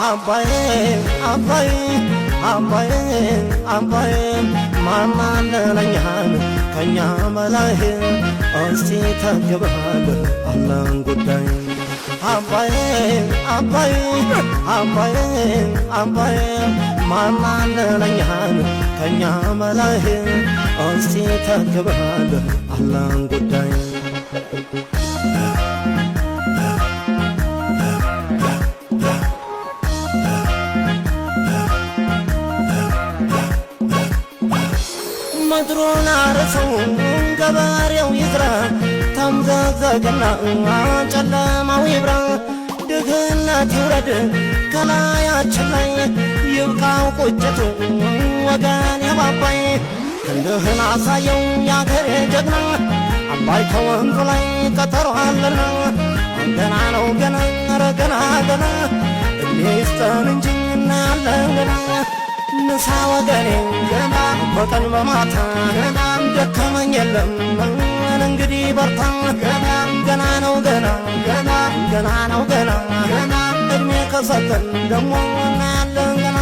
አባዬ አባዬ አባዬ አባዬ ማማለለኛን ከኛ በላይ እስቲ ተገብሃል አላህን ጉዳይ አባዬ አባዬ አባዬ አባዬ ማማለለኛን ከኛ በላይ እስቲ ተገብሃል አላህን ጉዳይ ምድሩን አርሰው ገበሬው ይዝራ ተምዘግዘግና ጨለማው ይብራ ድህነት ይውረድ ከላያችን ላይ ይብቃው ቁጭቱ ወገን የባባይ ክንድህን አሳየው ያገሬ ጀግና አባይ ከወንዙ ላይ ቀጠሮ አለና ገና ነው ገና ኧረ ገና ገና እድሜ ይስጠን እንጂ እናያለን ገና ንሳ ወገኔ ገና በቀን በማታ ገና ደከመኝ የለም እንግዲህ በርታ ገና ገና ነው ገና ገና ገና ነው ገና ገና እድሜ ከሰጠን ደሞ እናያለን ገና